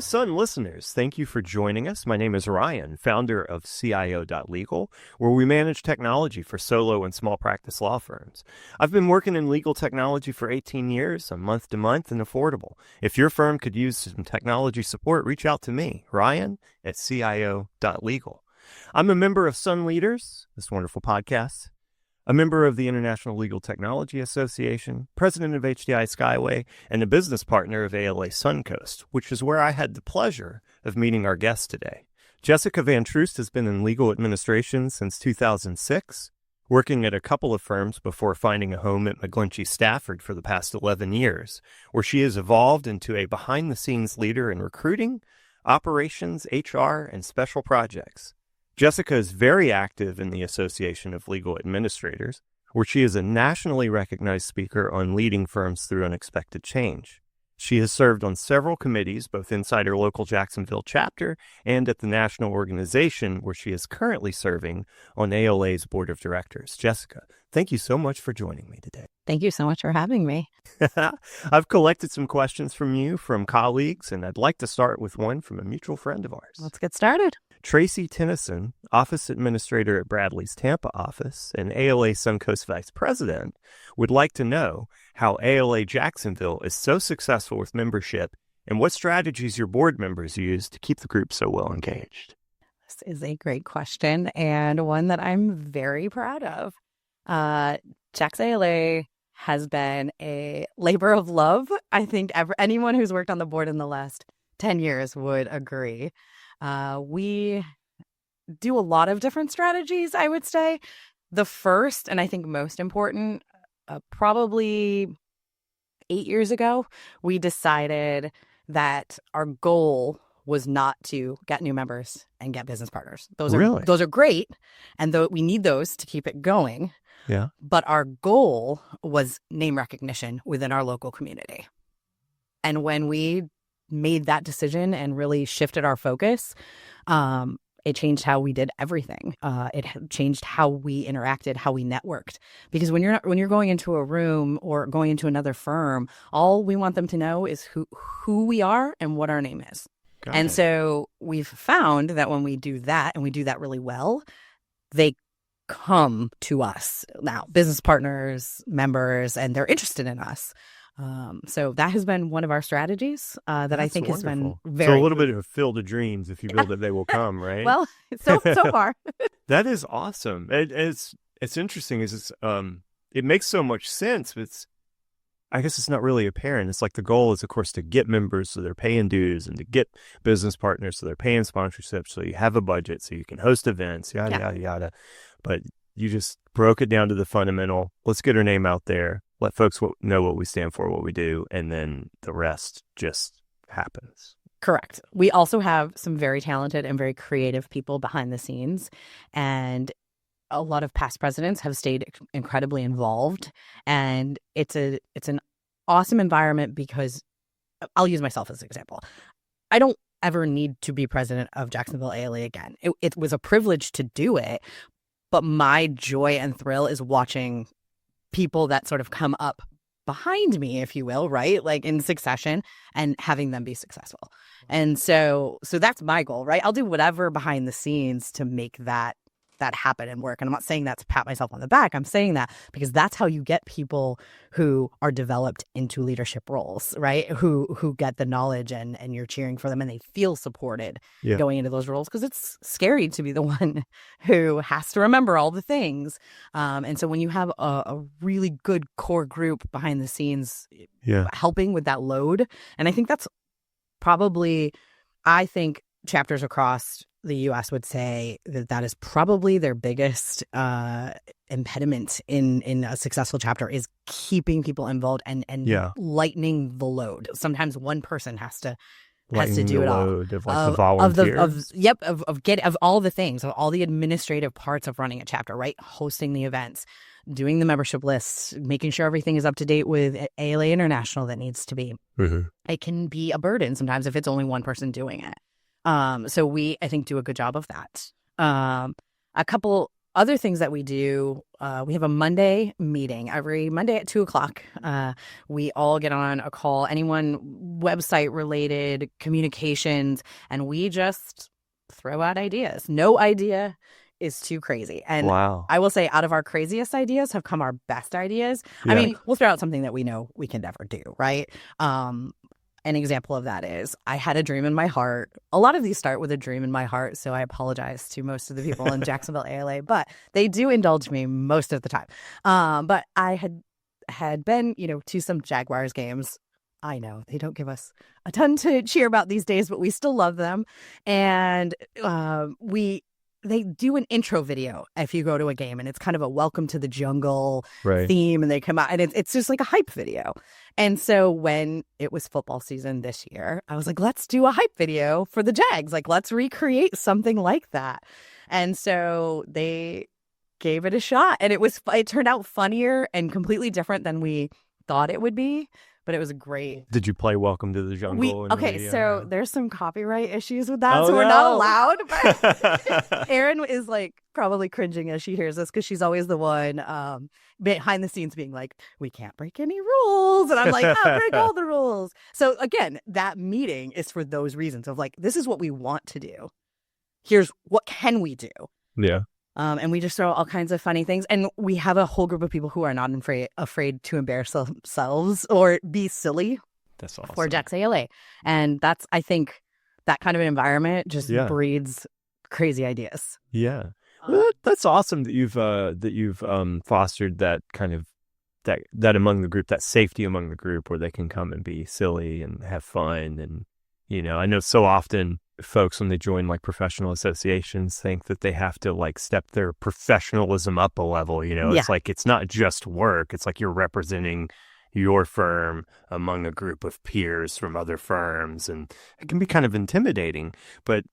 Sun listeners. Thank you for joining us. My name is Ryan, founder of CIO.legal, where we manage technology for solo and small practice law firms. I've been working in legal technology for 18 years, I'm month to month and affordable. If your firm could use some technology support, reach out to me, Ryan at CIO.legal. I'm a member of Sun Leaders, this wonderful podcast, a member of the International Legal Technology Association, president of HDI Skyway, and a business partner of ALA Suncoast, which is where I had the pleasure of meeting our guest today. Jessica VanTroost has been in legal administration since 2006, working at a couple of firms before finding a home at McGlinchey Stafford for the past 11 years, where she has evolved into a behind-the-scenes leader in recruiting, operations, HR, and special projects. Jessica is very active in the Association of Legal Administrators, where she is a nationally recognized speaker on leading firms through unexpected change. She has served on several committees, both inside her local Jacksonville chapter and at the national organization, where she is currently serving on ALA's board of directors. Jessica, thank you so much for joining me today. Thank you so much for having me. I've collected some questions from you, from colleagues, and I'd like to start with one from a mutual friend of ours. Let's get started. Tracy Tennyson, office administrator at Bradley's Tampa office and ALA Suncoast vice president, would like to know how ALA Jacksonville is so successful with membership and what strategies your board members use to keep the group so well engaged. This is a great question and one that I'm very proud of. Jax ALA has been a labor of love. I think anyone who's worked on the board in the last 10 years would agree. We do a lot of different strategies, I would say. The first, and I think most important, probably 8 years ago, we decided that our goal was not to get new members and get business partners. Those are great, and we need those to keep it going. Yeah. But our goal was name recognition within our local community. And when we made that decision and really shifted our focus, it changed how we did everything. It changed how we interacted, how we networked. Because when you're going into a room or going into another firm, all we want them to know is who we are and what our name is. So we've found that when we do that, and we do that really well, they come to us now, business partners, members, and they're interested in us. So that has been one of our strategies that I think has been very... So a little bit of a field of dreams. If you build it, they will come, right? Well, so far. That is awesome. It's interesting. It makes so much sense. But I guess it's not really apparent. It's like the goal is, of course, to get members so they're paying dues, and to get business partners so they're paying sponsorships, so you have a budget, so you can host events, yada, yada, yada. But you just broke it down to the fundamental. Let's get our name out there. Let folks know what we stand for, what we do, and then the rest just happens. Correct. We also have some very talented and very creative people behind the scenes, and a lot of past presidents have stayed incredibly involved, and it's an awesome environment because I'll use myself as an example. I don't ever need to be president of Jacksonville ALA again. It was a privilege to do it, but my joy and thrill is watching people that sort of come up behind me, if you will, right? Like in succession, and having them be successful. And so that's my goal, right? I'll do whatever behind the scenes to make that happen and work. And I'm not saying that to pat myself on the back. I'm saying that because that's how you get people who are developed into leadership roles, right? Who get the knowledge and you're cheering for them and they feel supported going into those roles, because it's scary to be the one who has to remember all the things. And so when you have a really good core group behind the scenes helping with that load, and I think that's probably, I think chapters across the U.S. would say that is probably their biggest impediment in a successful chapter, is keeping people involved and lightening the load. Sometimes one person has to do it all. Of the volunteers. Of all the things, of all the administrative parts of running a chapter, right? Hosting the events, doing the membership lists, making sure everything is up to date with ALA International that needs to be. Mm-hmm. It can be a burden sometimes if it's only one person doing it. So we, I think, do a good job of that. A couple other things that we do, we have a Monday meeting every Monday at 2:00. We all get on a call, anyone website related, communications, and we just throw out ideas. No idea is too crazy. And Wow. I will say, out of our craziest ideas have come our best ideas. I mean, we'll throw out something that we know we can never do, right? An example of that is I had a dream in my heart. A lot of these start with a dream in my heart, so I apologize to most of the people in Jacksonville, ALA, but they do indulge me most of the time. But I had been, to some Jaguars games. I know they don't give us a ton to cheer about these days, but we still love them. And they do an intro video if you go to a game, and it's kind of a welcome to the jungle theme, and they come out and it's just like a hype video. And so when it was football season this year, I was like, let's do a hype video for the Jags. Like, let's recreate something like that. And so they gave it a shot, and it turned out funnier and completely different than we thought it would be. But it was great. Did you play Welcome to the Jungle? So there's some copyright issues with that, so we're not allowed. But Erin is like probably cringing as she hears this, because she's always the one behind the scenes being like, we can't break any rules. And I'm like, I'll break all the rules. So again, that meeting is for those reasons of like, this is what we want to do. Here's what can we do? Yeah. And we just throw all kinds of funny things. And we have a whole group of people who are not afraid to embarrass themselves or be silly. That's awesome. For Jax ALA. And I think that kind of an environment just breeds crazy ideas. Yeah. Well, that's awesome that you've fostered that kind of that among the group, that safety among the group where they can come and be silly and have fun. And, I know so often folks, when they join like professional associations, think that they have to like step their professionalism up a level. It's like, it's not just work. It's like you're representing your firm among a group of peers from other firms, and it can be kind of intimidating. But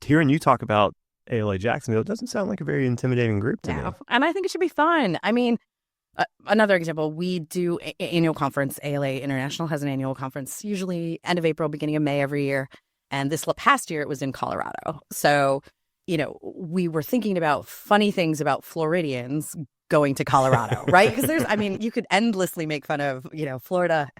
hearing you talk about ALA Jacksonville, it doesn't sound like a very intimidating group to me. And I think it should be fun. I mean, another example, we do annual conference. ALA International has an annual conference, usually end of April, beginning of May every year. And this past year, it was in Colorado. So, we were thinking about funny things about Floridians going to Colorado, right? Because you could endlessly make fun of, Florida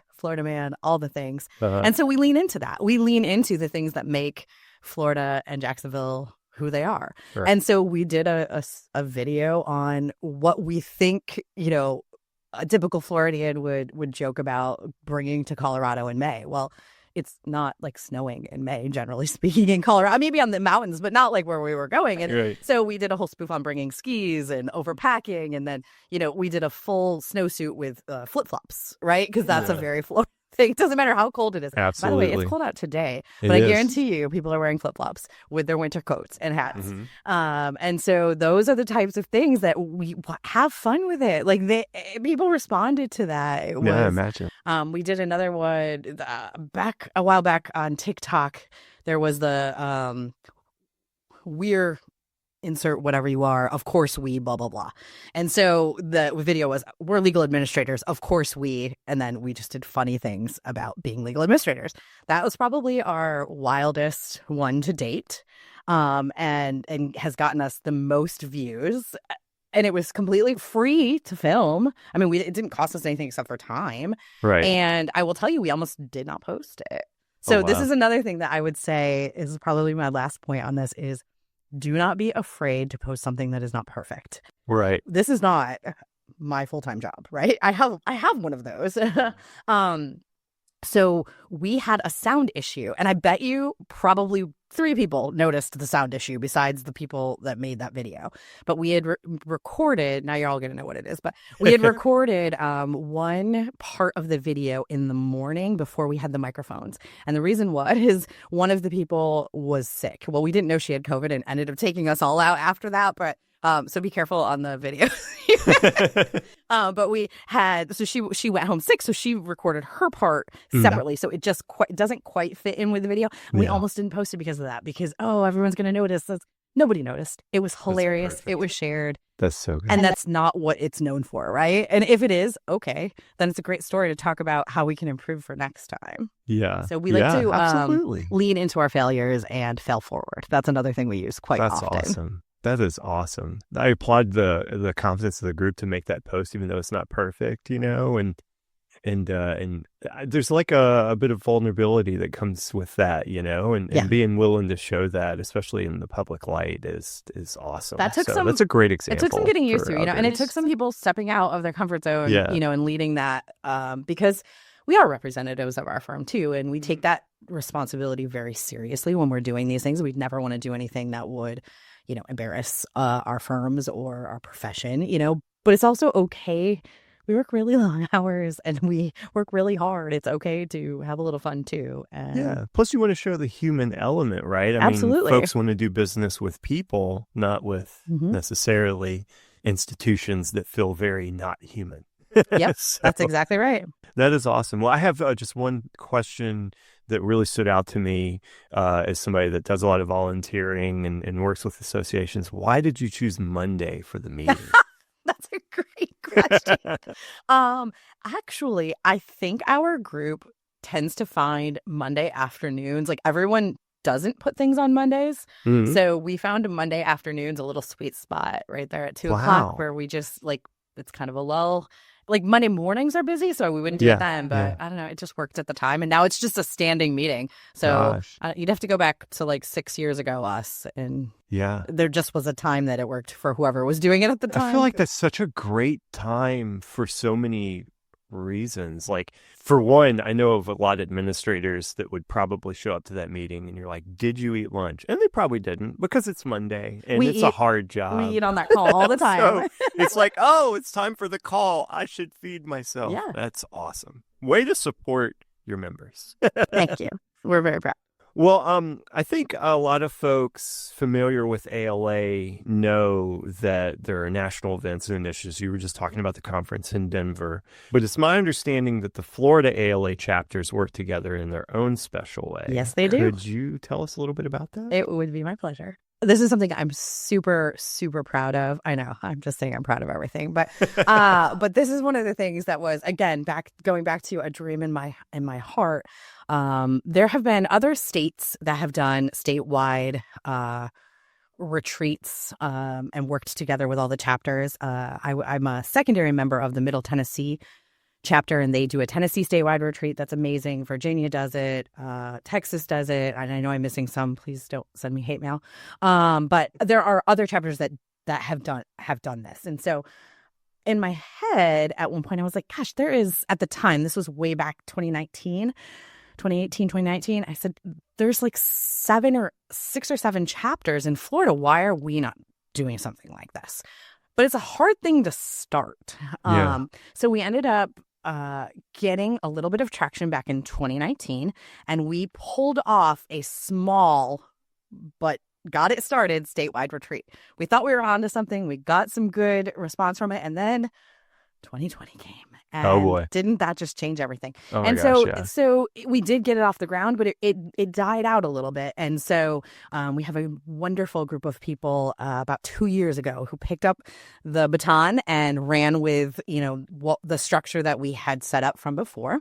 man, all the things. And so we lean into that. We lean into the things that make Florida and Jacksonville who they are. Right. And so we did a video on what we think, a typical Floridian would joke about bringing to Colorado in May. Well, it's not like snowing in May, generally speaking, in Colorado. Maybe on the mountains, but not like where we were going. And so we did a whole spoof on bringing skis and overpacking. And then, we did a full snowsuit with flip-flops, right? Because that's a very Florida thing. It doesn't matter how cold it is. Absolutely. By the way, it's cold out today, but I guarantee you people are wearing flip-flops with their winter coats and hats. Mm-hmm. And so those are the types of things that we have fun with it. Like people responded to that. I imagine. We did another one a while back on TikTok. There was the we're insert whatever you are, of course we, blah, blah, blah. And so the video was, we're legal administrators, of course we, and then we just did funny things about being legal administrators. That was probably our wildest one to date, and has gotten us the most views. And it was completely free to film. I mean, it didn't cost us anything except for time. Right. And I will tell you, we almost did not post it. So this is another thing that I would say is probably my last point on this is, do not be afraid to post something that is not perfect. Right. This is not my full-time job, right? I have one of those. So we had a sound issue, and I bet you probably 3 people noticed the sound issue besides the people that made that video. But we had recorded, now you're all going to know what it is, but we had recorded one part of the video in the morning before we had the microphones. And the reason was one of the people was sick. Well, we didn't know she had COVID and ended up taking us all out after that, but so be careful on the video. But we had, so she went home sick, so she recorded her part separately. So it just doesn't quite fit in with the video. We almost didn't post it because of that, because, everyone's going to notice. Nobody noticed. It was hilarious. It was shared. That's so good. And that's not what it's known for, right? And if it is, okay, then it's a great story to talk about how we can improve for next time. Yeah. So we like to lean into our failures and fail forward. That's another thing we use quite often. That's awesome. That is awesome. I applaud the confidence of the group to make that post, even though it's not perfect, and there's like a bit of vulnerability that comes with that, and Yeah. being willing to show that, especially in the public light, is awesome. That took So that's a great it took some example getting used for to, and it others. took some people stepping out of their comfort zone, Yeah. and leading that, because we are representatives of our firm too, and we take that responsibility very seriously when we're doing these things. We'd never want to do anything that would, embarrass our firms or our profession, but it's also okay. We work really long hours and we work really hard. It's okay to have a little fun too. And Yeah. Plus, you want to show the human element, right? I mean, absolutely. folks want to do business with people, not with Mhm. necessarily institutions that feel very not human. Yep, So that's exactly right. that is awesome. Well, I have just one question that really stood out to me as somebody that does a lot of volunteering and works with associations. Why did you choose Monday for the meeting? That's a great question. Actually, I think our group tends to find Monday afternoons, like everyone doesn't put things on Mondays. Mhm. So we found Monday afternoons a little sweet spot right there at 2:00 Wow. where we just like, it's kind of a lull. Like Monday mornings are busy, so we wouldn't do it then, but I don't know, it just worked at the time. And now it's just a standing meeting. So Gosh. you'd have to go back to like 6 years ago, us, and Yeah. there just was a time that it worked for whoever was doing it at the time. I feel like that's such a great time for so many reasons. Like, for one, I know of a lot of administrators that would probably show up to that meeting and you're like, did you eat lunch? And they probably didn't, because it's Monday and it's a hard job. We eat on that call all the time. So it's like, oh, it's time for the call. I should feed myself. Yeah. That's awesome. Way to support your members. Thank you. We're very proud. Well, I think a lot of folks familiar with ALA know that there are national events and initiatives. You were just talking about the conference in Denver, but it's my understanding that the Florida ALA chapters work together in their own special way. Yes, they do. Could you tell us a little bit about that? It would be my pleasure. This is something I'm super, super proud of. I know I'm just saying I'm proud of everything, but this is one of the things that was, again, going back to a dream in my heart. There have been other states that have done statewide retreats and worked together with all the chapters. I'm a secondary member of the Middle Tennessee chapter, and they do a Tennessee statewide retreat that's amazing. Virginia does it, Texas does it, and I know I'm missing some. Please don't send me hate mail. But there are other chapters that have done this, and so in my head at one point I was like, gosh, there is, at the time, this was way back 2018, 2019, I said, there's like 6 or 7 chapters in Florida. Why are we not doing something like this? But it's a hard thing to start. Yeah. So we ended up getting a little bit of traction back in 2019, and we pulled off a small but got it started statewide retreat. We thought we were onto something. We got some good response from it, and then 2020 came. And oh boy, didn't that just change everything? Oh my and gosh, yeah. so we did get it off the ground, but it died out a little bit. And so we have a wonderful group of people about 2 years ago who picked up the baton and ran with, what the structure that we had set up from before.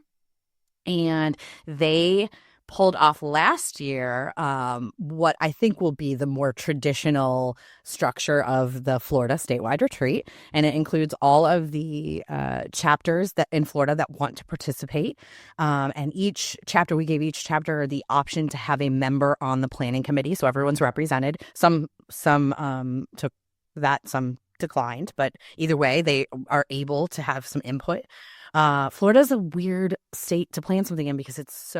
And they pulled off last year what I think will be the more traditional structure of the Florida statewide retreat. And it includes all of the chapters that in Florida that want to participate. And each chapter, we gave each chapter the option to have a member on the planning committee. So everyone's represented. Some took that, some declined. But either way, they are able to have some input. Florida is a weird state to plan something in because it's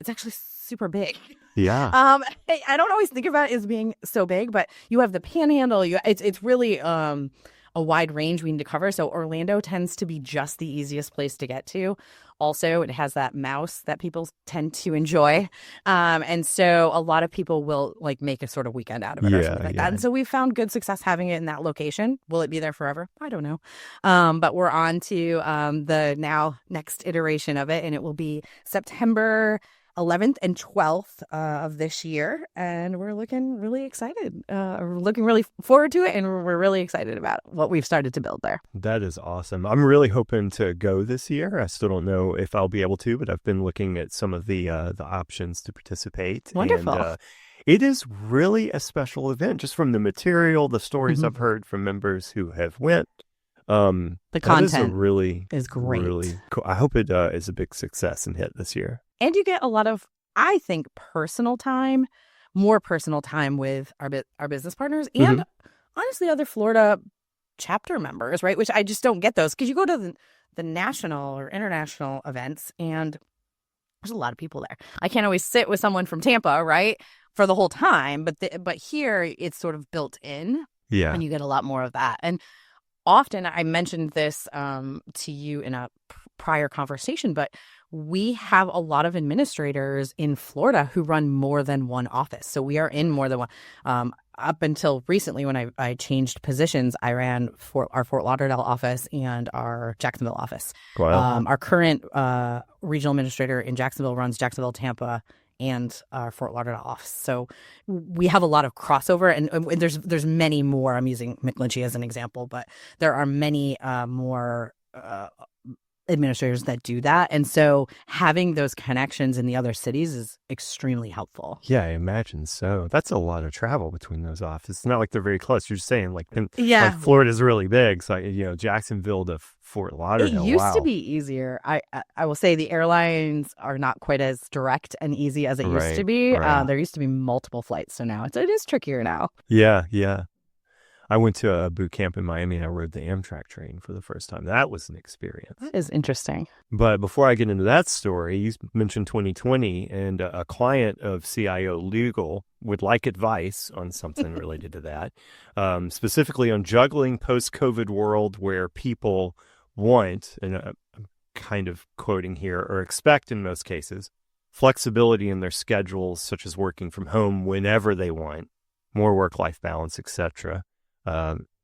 actually super big. Yeah. I don't always think about it as being so big, but you have the Panhandle. It's really a wide range we need to cover. So Orlando tends to be just the easiest place to get to. Also, it has that mouse that people tend to enjoy. And so a lot of people will make a sort of weekend out of it or something like that. And so we found good success having it in that location. Will it be there forever? I don't know. But we're on to the now next iteration of it, and it will be September 11th and 12th of this year, and we're looking really excited. We're looking really forward to it, and we're really excited about what we've started to build there. That is awesome. I'm really hoping to go this year. I still don't know if I'll be able to, but I've been looking at some of the options to participate. Wonderful. And, It is really a special event, just from the material, the stories Mhm. I've heard from members who have went. The That is a content really, is great. really cool. I hope it is a big success and hit this year. And you get a lot of, I think, more personal time with our business partners and honestly other Florida chapter members, right? Which I just don't get those, because you go to the national or international events and there's a lot of people there. I can't always sit with someone from Tampa, right, for the whole time, but here it's sort of built in, Yeah. and you get a lot more of that. And often, I mentioned this to you in a prior conversation, but we have a lot of administrators in Florida who run more than one office. So we are in more than one. Up until recently, when I changed positions, I ran our Fort Lauderdale office and our Jacksonville office. Wow. Our current regional administrator in Jacksonville runs Jacksonville, Tampa, and our Fort Lauderdale office. So we have a lot of crossover, and there's many more. I'm using McGlinchey as an example, but there are many more administrators that do that. And so having those connections in the other cities is extremely helpful. Yeah, I imagine so. That's a lot of travel between those offices. It's not like they're very close. You're just saying, like Florida's really big. So, Jacksonville to Fort Lauderdale. It used to be easier. I will say the airlines are not quite as direct and easy as it used to be. Right. There used to be multiple flights. So now it is trickier now. Yeah, yeah. I went to a boot camp in Miami and I rode the Amtrak train for the first time. That was an experience. That is interesting. But before I get into that story, you mentioned 2020, and a client of CIO.legal would like advice on something related to that, specifically on juggling post-COVID world where people want, and I'm kind of quoting here, or expect in most cases, flexibility in their schedules, such as working from home whenever they want, more work-life balance, etc.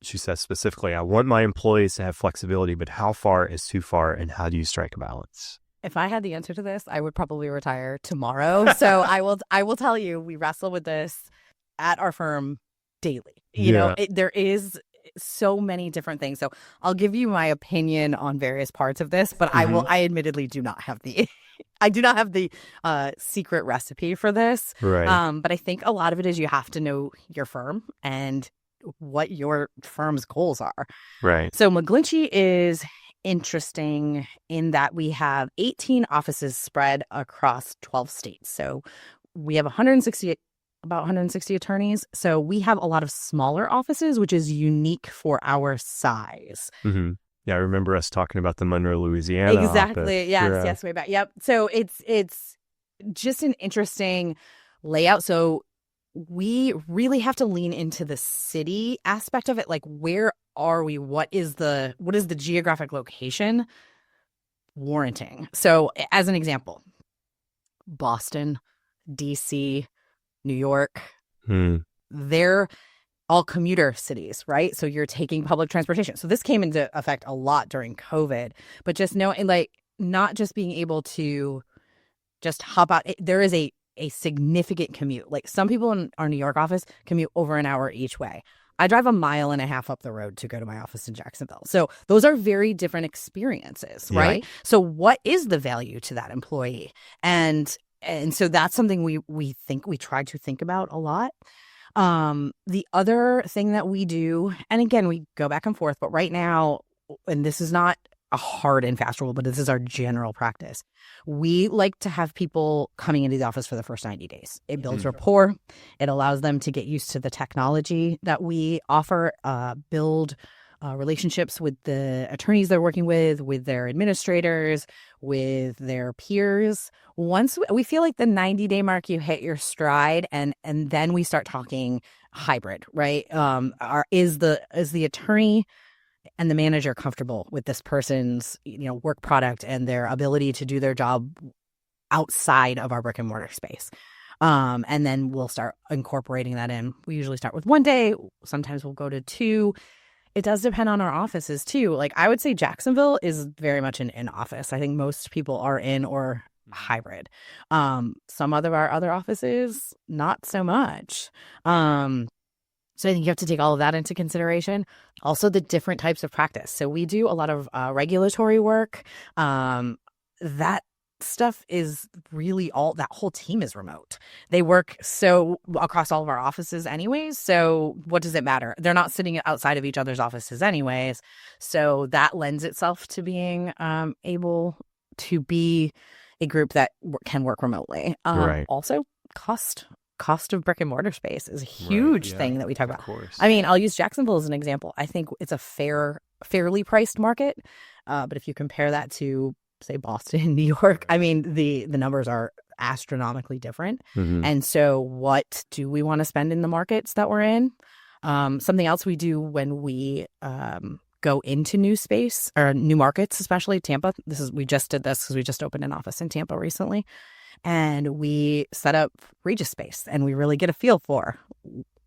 She says specifically, I want my employees to have flexibility, but how far is too far, and how do you strike a balance? If I had the answer to this, I would probably retire tomorrow. So I will tell you, we wrestle with this at our firm daily. There is so many different things. So I'll give you my opinion on various parts of this, but I admittedly do not have the I do not have the secret recipe for this. Right. But I think a lot of it is you have to know your firm and what your firm's goals are. Right. So McGlinchey is interesting in that we have 18 offices spread across 12 states. So we have about 160 attorneys. So we have a lot of smaller offices, which is unique for our size. Mm-hmm. Yeah, I remember us talking about the Monroe, Louisiana Exactly. office. Yes, way back. Yep. So it's just an interesting layout. So we really have to lean into the city aspect of it. Like, where are we? What is the geographic location warranting? So as an example, Boston, DC, New York, they're all commuter cities, right? So you're taking public transportation. So this came into effect a lot during COVID, but just knowing, like, not just being able to just hop out. There is a significant commute. Like, some people in our New York office commute over an hour each way. I drive 1.5 miles up the road to go to my office in Jacksonville. So those are very different experiences, right? Yeah. So what is the value to that employee? And so that's something we try to think about a lot. The other thing that we do, and again, we go back and forth, but right now, and this is not a hard and fast rule, but this is our general practice. We like to have people coming into the office for the first 90 days. It builds rapport. It allows them to get used to the technology that we offer, build relationships with the attorneys they're working with their administrators, with their peers. Once we feel like the 90-day mark, you hit your stride, and then we start talking hybrid, right? Is the attorney and the manager comfortable with this person's work product and their ability to do their job outside of our brick and mortar space? And then we'll start incorporating that in. We usually start with 1 day. Sometimes we'll go to 2. It does depend on our offices too. Like, I would say Jacksonville is very much an in-office. I think most people are in or hybrid. Some of our other offices, not so much. So I think you have to take all of that into consideration. Also, the different types of practice. So we do a lot of regulatory work. That stuff is really that whole team is remote. They work so across all of our offices anyways. So what does it matter? They're not sitting outside of each other's offices anyways. So that lends itself to being able to be a group that can work remotely. Right. Also, cost of brick and mortar space is a huge thing that we talk about. Course. I mean, I'll use Jacksonville as an example. I think it's a fairly priced market. But if you compare that to, say, Boston, New York, I mean, the numbers are astronomically different. And so what do we want to spend in the markets that we're in? Something else we do when we go into new space or new markets, especially Tampa. We just did this because we just opened an office in Tampa recently. And we set up Regis space, and we really get a feel for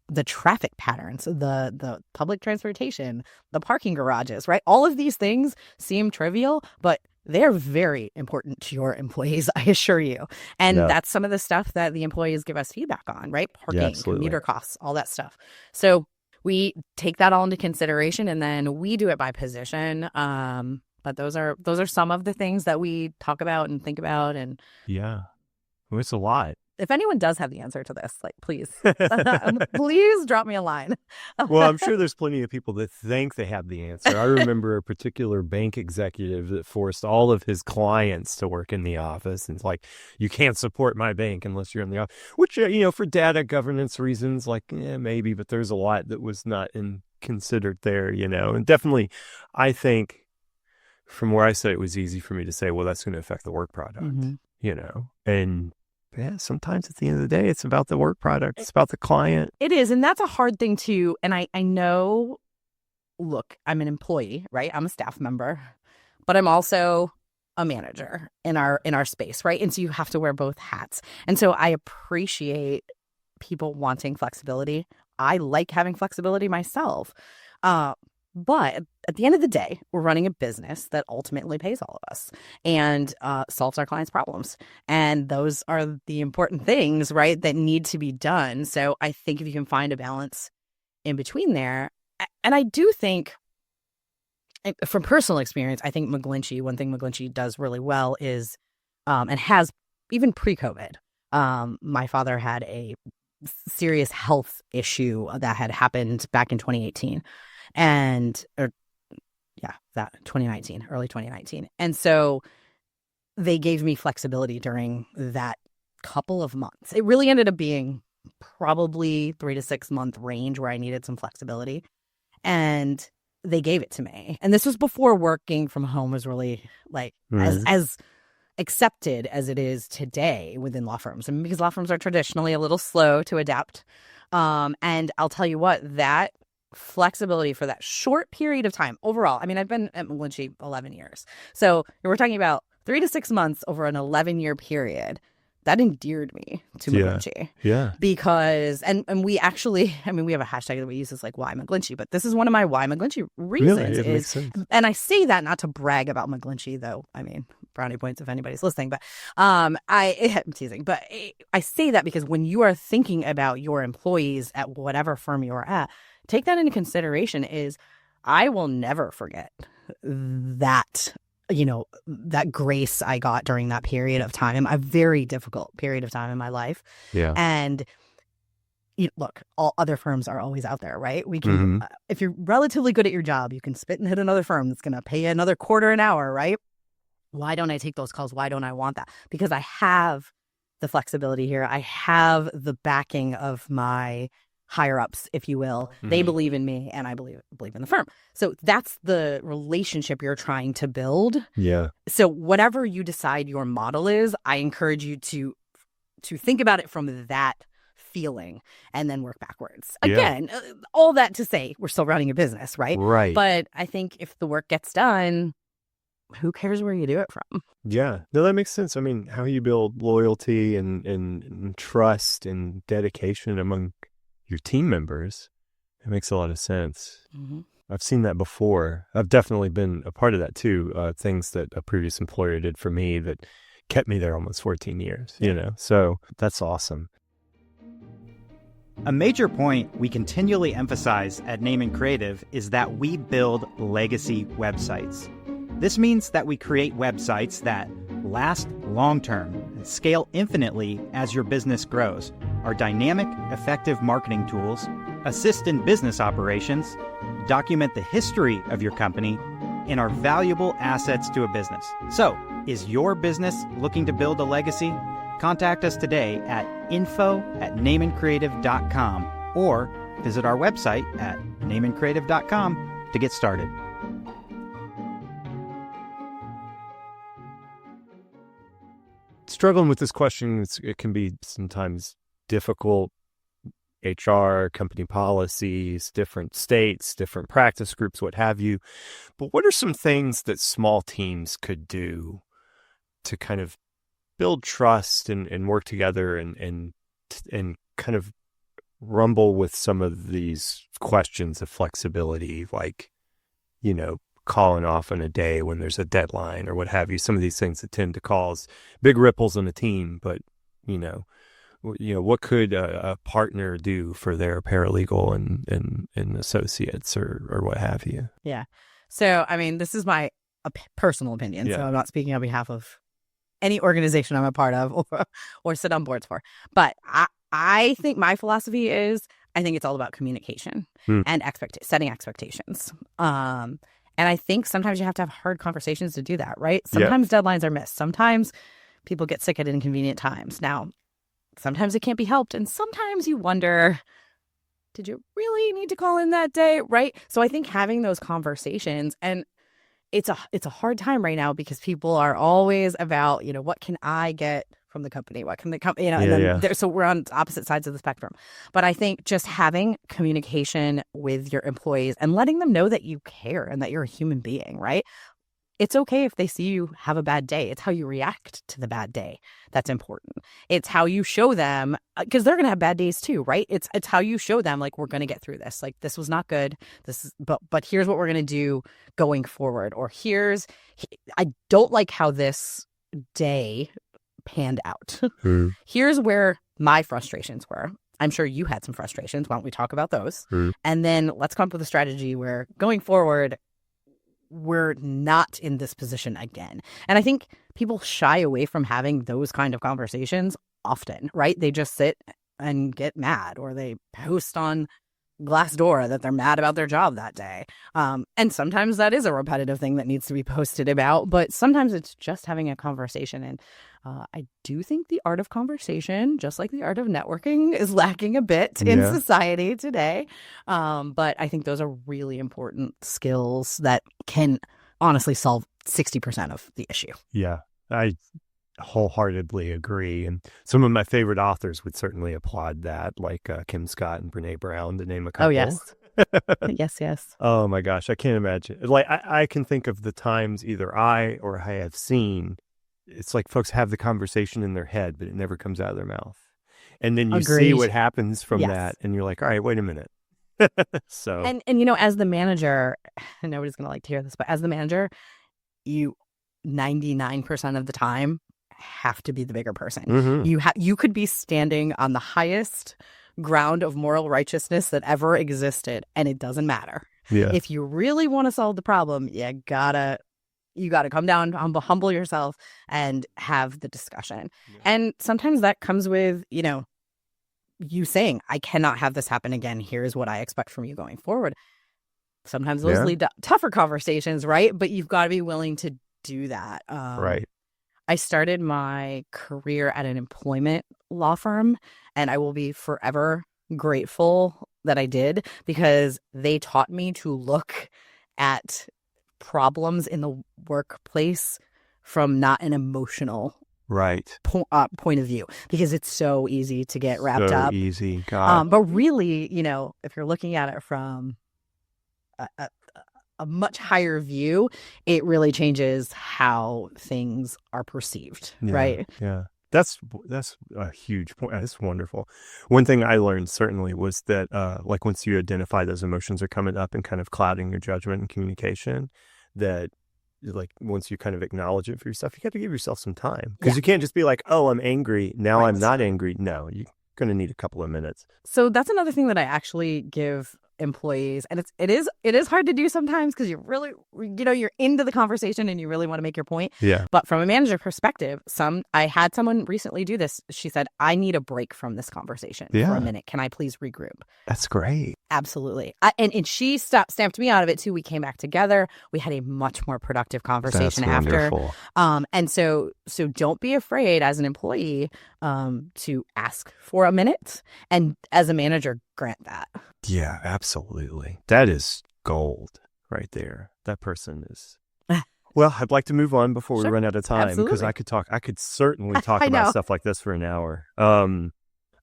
the traffic patterns, the public transportation, the parking garages, right? All of these things seem trivial, but they're very important to your employees, I assure you. And that's some of the stuff that the employees give us feedback on, right? Parking, commuter costs, all that stuff. So we take that all into consideration, and then we do it by position. But those are some of the things that we talk about and think about. And well, it's a lot. If anyone does have the answer to this, like, please drop me a line. Well, I'm sure there's plenty of people that think they have the answer. I remember a particular bank executive that forced all of his clients to work in the office. And it's like, you can't support my bank unless you're in the office, which, for data governance reasons, like, maybe, but there's a lot that was not considered there, And definitely, I think from where I sit, it was easy for me to say, well, that's going to affect the work product, and sometimes at the end of the day, it's about the work product. It's about the client. It is. And that's a hard thing too. And I know, look, I'm an employee, right? I'm a staff member, but I'm also a manager in our space, right? And so you have to wear both hats. And so I appreciate people wanting flexibility. I like having flexibility myself. But at the end of the day, we're running a business that ultimately pays all of us and solves our clients' problems. And those are the important things, right, that need to be done. So I think if you can find a balance in between there, and I do think, from personal experience, I think one thing McGlinchey does really well is, and has even pre-COVID, my father had a serious health issue that had happened back in 2018. Early 2019. And so they gave me flexibility during that couple of months. It really ended up being probably 3 to 6 month range where I needed some flexibility. And they gave it to me. And this was before working from home was really as accepted as it is today within law firms. And because law firms are traditionally a little slow to adapt. And I'll tell you what, that flexibility for that short period of time overall. I mean, I've been at McGlinchey 11 years. So we're talking about 3 to 6 months over an 11-year period. That endeared me to McGlinchey. Yeah. Because, and we actually, we have a hashtag that we use, is like, why McGlinchey? But this is one of my why McGlinchey reasons. Really? It makes sense. And I say that not to brag about McGlinchey, though. Brownie points if anybody's listening. But I'm teasing. But I say that because when you are thinking about your employees at whatever firm you're at, take that into consideration. I will never forget that, that grace I got during that period of time, a very difficult period of time in my life. Yeah. And look, all other firms are always out there, right? We can, if you're relatively good at your job, you can spit and hit another firm that's going to pay you another $quarter an hour, right? Why don't I take those calls? Why don't I want that? Because I have the flexibility here. I have the backing of my higher ups, if you will. They believe in me, and I believe in the firm. So that's the relationship you're trying to build. Yeah. So whatever you decide your model is, I encourage you to think about it from that feeling and then work backwards. Again, all that to say, we're still running a business, right? Right. But I think if the work gets done, who cares where you do it from? Yeah. No, that makes sense. How you build loyalty and trust and dedication among your team members, it makes a lot of sense. I've seen that before. I've definitely been a part of that too. Things that a previous employer did for me that kept me there almost 14 years, so that's awesome. A major point we continually emphasize at Name and Creative is that we build legacy websites. This means that we create websites that last long-term and scale infinitely as your business grows. Our dynamic, effective marketing tools assist in business operations, document the history of your company, and are valuable assets to a business. So, is your business looking to build a legacy? Contact us today at info@nameandcreative.com or visit our website at nameandcreative.com to get started. Struggling with this question, it can be sometimes difficult. HR, company policies, different states, different practice groups, what have you. But what are some things that small teams could do to kind of build trust and work together and kind of rumble with some of these questions of flexibility, like, calling off on a day when there's a deadline or what have you, some of these things that tend to cause big ripples in a team. But, what could a partner do for their paralegal and associates or what have you? Yeah. So, this is my personal opinion. Yeah. So I'm not speaking on behalf of any organization I'm a part of or sit on boards for. But I think my philosophy is, I think it's all about communication and setting expectations. And I think sometimes you have to have hard conversations to do that, right? Sometimes deadlines are missed. Sometimes people get sick at inconvenient times. Now, sometimes it can't be helped. And sometimes you wonder, did you really need to call in that day, right? So I think having those conversations, and it's a hard time right now because people are always about, what can I get from the company? What can the company, so we're on opposite sides of the spectrum. But I think just having communication with your employees and letting them know that you care and that you're a human being, right? It's okay if they see you have a bad day. It's how you react to the bad day that's important. It's how you show them, because they're going to have bad days too, right? It's how you show them, like, we're going to get through this. Like, this was not good. But here's what we're going to do going forward. Or I don't like how this day panned out. Here's where my frustrations were. I'm sure you had some frustrations. Why don't we talk about those? And then let's come up with a strategy where going forward, we're not in this position again. And I think people shy away from having those kind of conversations often, right? They just sit and get mad, or they post on Glassdoor that they're mad about their job that day. And sometimes that is a repetitive thing that needs to be posted about, but sometimes it's just having a conversation. And I do think the art of conversation, just like the art of networking, is lacking a bit in society today. But I think those are really important skills that can honestly solve 60% of the issue. Yeah, I wholeheartedly agree. And some of my favorite authors would certainly applaud that, like Kim Scott and Brene Brown, to name a couple. Oh, yes. Yes. Oh, my gosh. I can't imagine. Like, I can think of the times either I or I have seen, it's like folks have the conversation in their head, but it never comes out of their mouth. And then you see what happens from that, and you're like, all right, wait a minute. So, and as the manager, nobody's going to like to hear this, but as the manager, you 99% of the time have to be the bigger person. You could be standing on the highest ground of moral righteousness that ever existed, and it doesn't matter. If you really want to solve the problem, you gotta come down, humble yourself, and have the discussion. And sometimes that comes with you saying, I cannot have this happen again. Here's what I expect from you going forward. Sometimes those lead to tougher conversations, right? But you've got to be willing to do that. Right. I started my career at an employment law firm, and I will be forever grateful that I did, because they taught me to look at problems in the workplace from not an emotional point of view, because it's so easy to get wrapped up. Easy. God. But really, if you're looking at it from a much higher view, it really changes how things are perceived, right? Yeah. That's a huge point. That's wonderful. One thing I learned certainly was that like once you identify those emotions are coming up and kind of clouding your judgment and communication, that like once you kind of acknowledge it for yourself, you got to give yourself some time, because you can't just be like, oh, I'm angry now. I'm not angry. No, you're going to need a couple of minutes. So that's another thing that I actually give employees, and it is hard to do sometimes because you're really, you're into the conversation and you really want to make your point. Yeah. But from a manager perspective, I had someone recently do this. She said, I need a break from this conversation for a minute. Can I please regroup? That's great. Absolutely. And she stamped me out of it too. We came back together. We had a much more productive conversation after. Wonderful. And so don't be afraid as an employee to ask for a minute, and as a manager, grant that. Yeah, absolutely. That is gold right there. That person is. Well, I'd like to move on before we run out of time, because I could certainly talk about stuff like this for an hour.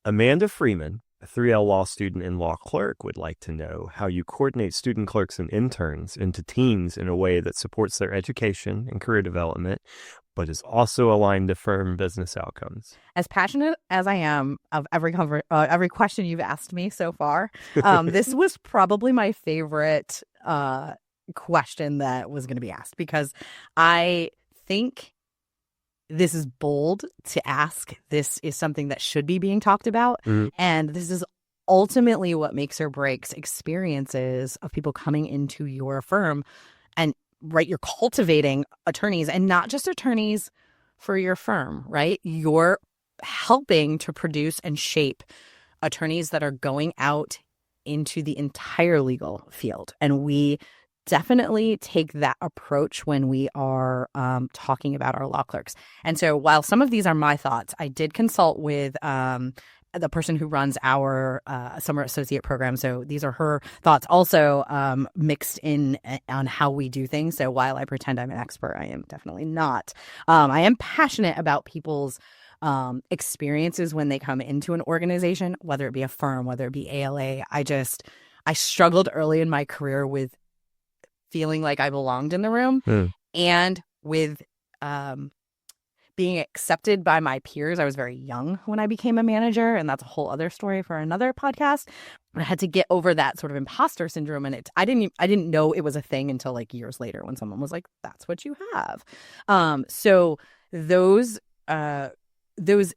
Amanda Freeman, a 3L law student and law clerk, would like to know how you coordinate student clerks and interns into teams in a way that supports their education and career development, but is also aligned to firm business outcomes. As passionate as I am of every question you've asked me so far, this was probably my favorite question that was going to be asked, because I think this is bold to ask. This is something that should be being talked about. And this is ultimately what makes or breaks experiences of people coming into your firm. And you're cultivating attorneys, and not just attorneys for your firm, right? You're helping to produce and shape attorneys that are going out into the entire legal field. And we definitely take that approach when we are talking about our law clerks. And so while some of these are my thoughts, I did consult with the person who runs our summer associate program. So these are her thoughts also mixed in on how we do things. So while I pretend I'm an expert, I am definitely not. I am passionate about people's experiences when they come into an organization, whether it be a firm, whether it be ALA. I struggled early in my career with feeling like I belonged in the room and with being accepted by my peers. I was very young when I became a manager, and that's a whole other story for another podcast. I had to get over that sort of imposter syndrome, and I didn't know it was a thing until like years later when someone was like, "That's what you have." So those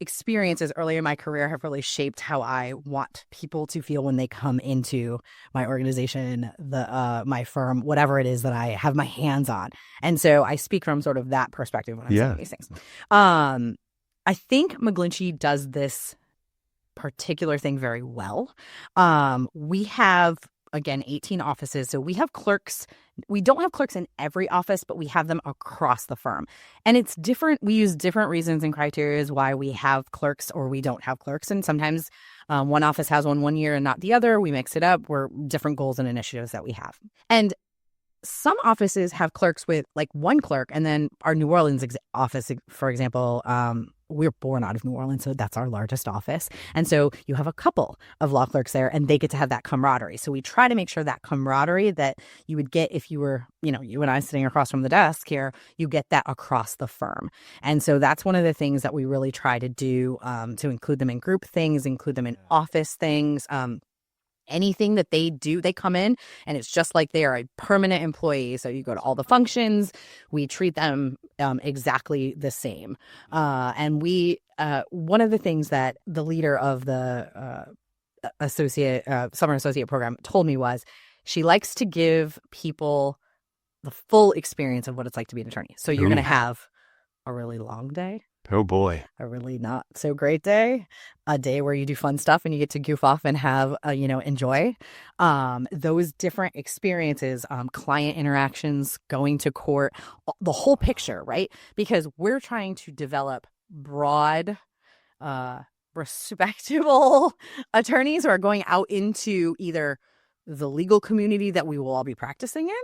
experiences early in my career have really shaped how I want people to feel when they come into my organization, my firm, whatever it is that I have my hands on. And so I speak from sort of that perspective when I'm saying these things. I think McGlinchey does this particular thing very well. We have, again, 18 offices. So we have clerks. We don't have clerks in every office, but we have them across the firm. And it's different. We use different reasons and criteria why we have clerks or we don't have clerks. And sometimes one office has one year and not the other. We mix it up. We're different goals and initiatives that we have. And some offices have clerks with like one clerk. And then our New Orleans office, for example, we're born out of New Orleans, so that's our largest office. And so you have a couple of law clerks there, and they get to have that camaraderie. So we try to make sure that camaraderie that you would get if you were, you and I sitting across from the desk here, you get that across the firm. And so that's one of the things that we really try to do, to include them in group things, include them in office things. Anything that they do, they come in and it's just like they are a permanent employee. So you go to all the functions, we treat them exactly the same. And one of the things that the leader of the summer associate program told me was she likes to give people the full experience of what it's like to be an attorney. So you're going to have a really long day. Oh boy. A really not so great day, a day where you do fun stuff and you get to goof off and have, enjoy those different experiences, client interactions, going to court, the whole picture, right? Because we're trying to develop broad, respectable attorneys who are going out into either the legal community that we will all be practicing in,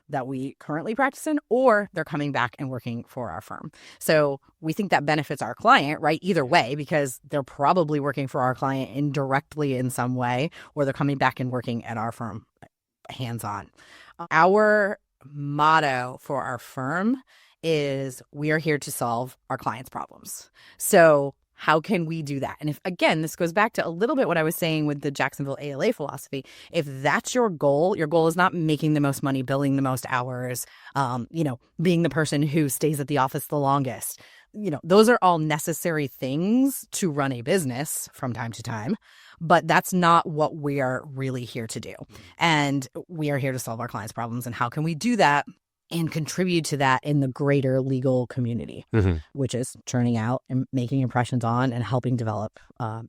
that we currently practice in, or they're coming back and working for our firm. So we think that benefits our client, right? Either way, because they're probably working for our client indirectly in some way, or they're coming back and working at our firm hands-on. Our motto for our firm is we are here to solve our clients' problems. So how can we do that? And if, again, this goes back to a little bit what I was saying with the Jacksonville ALA philosophy. If that's your goal is not making the most money, billing the most hours, being the person who stays at the office the longest. those are all necessary things to run a business from time to time, but that's not what we are really here to do. And we are here to solve our clients' problems. And how can we do that and contribute to that in the greater legal community, which is churning out and making impressions on and helping develop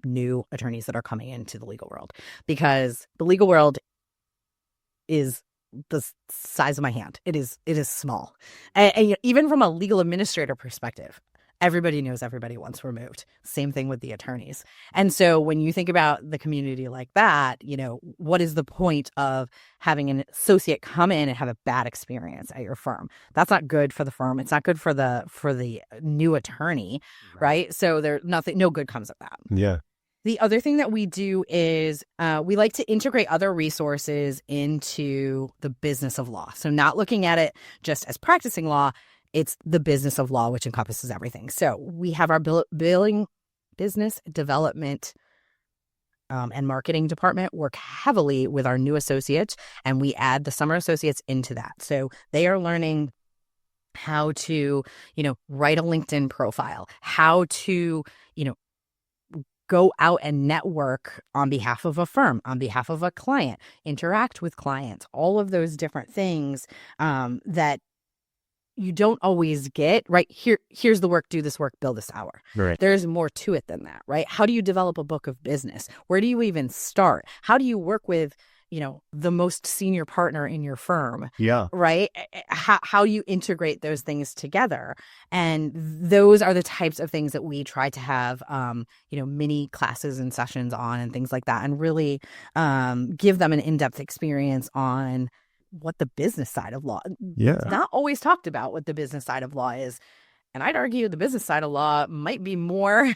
new attorneys that are coming into the legal world, because the legal world is the size of my hand. It is small. And even from a legal administrator perspective, everybody knows everybody once removed. Same thing with the attorneys. And so when you think about the community like that, what is the point of having an associate come in and have a bad experience at your firm? That's not good for the firm. It's not good for the new attorney, right? So no good comes of that. Yeah. The other thing that we do is we like to integrate other resources into the business of law. So not looking at it just as practicing law, it's the business of law, which encompasses everything. So we have our billing, business development, and marketing department work heavily with our new associates, and we add the summer associates into that. So they are learning how to, write a LinkedIn profile, how to, go out and network on behalf of a firm, on behalf of a client, interact with clients, all of those different things that you don't always get, right? Here's the work, do this work, bill this hour. Right. There's more to it than that, right? How do you develop a book of business? Where do you even start? How do you work with, the most senior partner in your firm? Yeah. Right? How you integrate those things together. And those are the types of things that we try to have, mini classes and sessions on and things like that, and really give them an in-depth experience on what the business side of law. Yeah. It's not always talked about what the business side of law is. And I'd argue the business side of law might be more,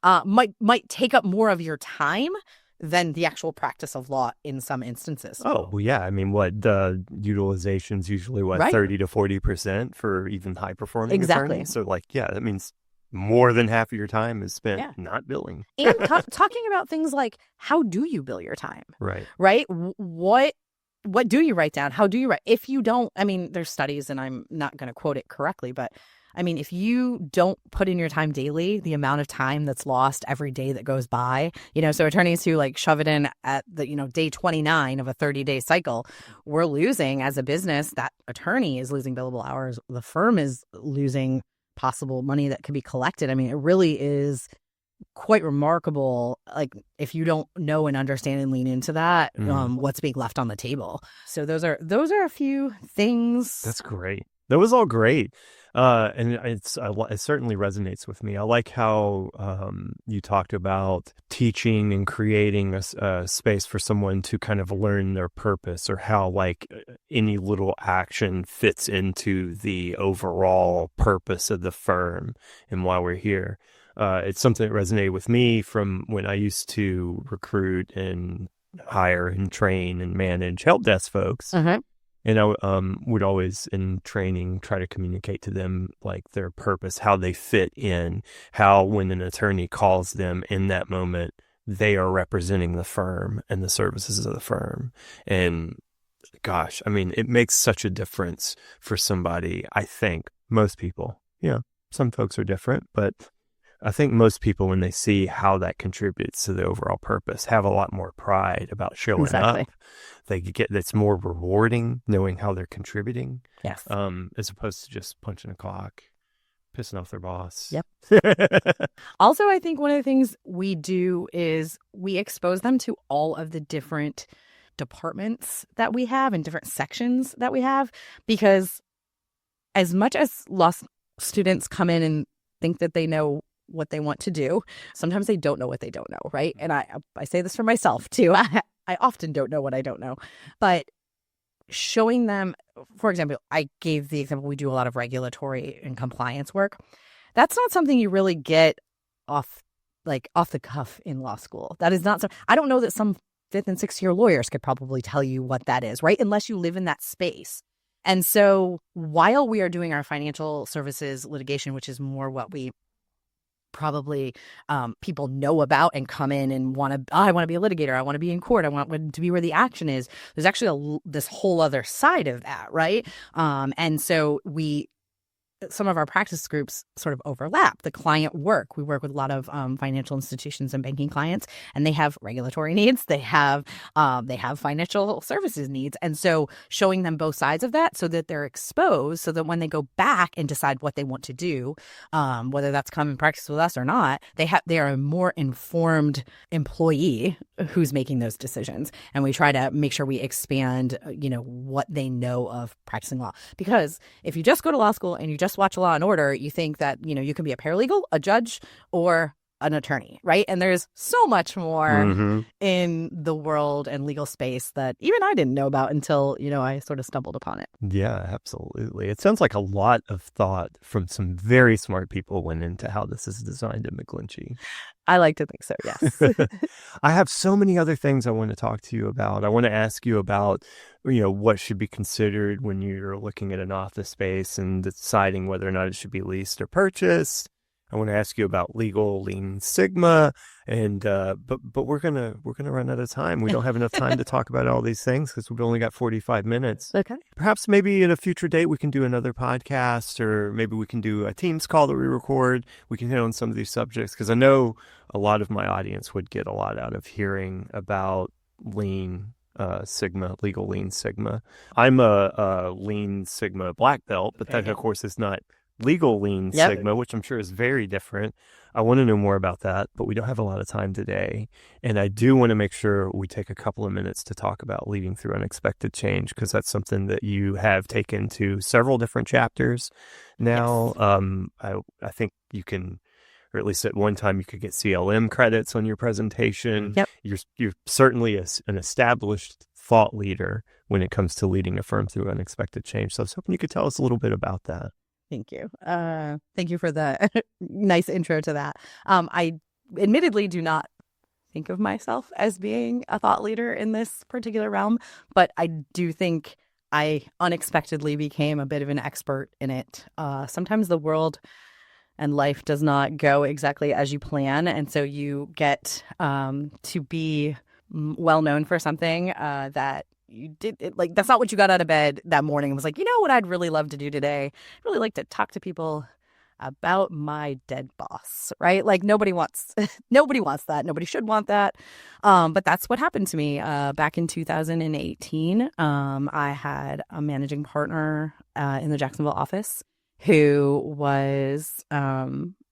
might take up more of your time than the actual practice of law in some instances. Oh, well, yeah. I mean, the utilization's usually 30 to 40% for even high performing attorneys. So that means more than half of your time is spent not billing. And talking about things like, how do you bill your time? Right. Right? What do you write down? How do you write? If you don't, there's studies, and I'm not going to quote it correctly, but if you don't put in your time daily, the amount of time that's lost every day that goes by, so attorneys who shove it in at the, day 29 of a 30-day cycle, we're losing as a business. That attorney is losing billable hours. The firm is losing possible money that could be collected. It really is quite remarkable, if you don't know and understand and lean into that, what's being left on the table. So those are a few things. That's great. That was all great. And it certainly resonates with me. I like how you talked about teaching and creating a space for someone to kind of learn their purpose, or how any little action fits into the overall purpose of the firm and why we're here. It's something that resonated with me from when I used to recruit and hire and train and manage help desk folks. And I would always, in training, try to communicate to them their purpose, how they fit in, how when an attorney calls them in that moment, they are representing the firm and the services of the firm. And gosh, it makes such a difference for somebody. I think most people, some folks are different, but I think most people, when they see how that contributes to the overall purpose, have a lot more pride about showing up. It's more rewarding knowing how they're contributing. Yes. As opposed to just punching a clock, pissing off their boss. Yep. Also, I think one of the things we do is we expose them to all of the different departments that we have and different sections that we have, because as much as law students come in and think that they know what they want to do, sometimes they don't know what they don't know, right? And I say this for myself too. I often don't know what I don't know, but showing them, for example, I gave the example, we do a lot of regulatory and compliance work. That's not something you really get off the cuff in law school. That is not so. I don't know that some 5th and 6th year lawyers could probably tell you what that is, right? Unless you live in that space. And so while we are doing our financial services litigation, which is more what we probably people know about and come in and I want to be a litigator. I want to be in court. I want to be where the action is. There's actually this whole other side of that, right? And so we some of our practice groups sort of overlap. The client work, we work with a lot of financial institutions and banking clients, and they have regulatory needs. They have financial services needs. And so showing them both sides of that so that they're exposed, so that when they go back and decide what they want to do, whether that's come and practice with us or not, they are a more informed employee who's making those decisions. And we try to make sure we expand, what they know of practicing law. Because if you just go to law school and you just watch Law and Order, you think that, you can be a paralegal, a judge, or an attorney, right? And there's so much more in the world and legal space that even I didn't know about until, I sort of stumbled upon it. Yeah, absolutely. It sounds like a lot of thought from some very smart people went into how this is designed at McGlinchey. I like to think so, yes. I have so many other things I want to talk to you about. I want to ask you about, what should be considered when you're looking at an office space and deciding whether or not it should be leased or purchased. I want to ask you about legal Lean Sigma, and but we're gonna run out of time. We don't have enough time to talk about all these things because we've only got 45 minutes. Okay. Perhaps maybe at a future date we can do another podcast, or maybe we can do a Teams call that we record. We can hit on some of these subjects because I know a lot of my audience would get a lot out of hearing about Lean Sigma, legal Lean Sigma. I'm a Lean Sigma black belt, but that of course is not legal Lean Sigma, which I'm sure is very different. I want to know more about that, but we don't have a lot of time today. And I do want to make sure we take a couple of minutes to talk about leading through unexpected change, because that's something that you have taken to several different chapters now. Yes. I think you can, or at least at one time you could get CLM credits on your presentation. Yep. You're certainly an established thought leader when it comes to leading a firm through unexpected change. So I was hoping you could tell us a little bit about that. Thank you. Thank you for the nice intro to that. I admittedly do not think of myself as being a thought leader in this particular realm, but I do think I unexpectedly became a bit of an expert in it. Sometimes the world and life does not go exactly as you plan, and so you get to be well known for something that you did it, like that's not what you got out of bed that morning and was like, what I'd really love to do today? I'd really like to talk to people about my dead boss, right? Like nobody wants that. Nobody should want that. But that's what happened to me back in 2018. I had a managing partner in the Jacksonville office who was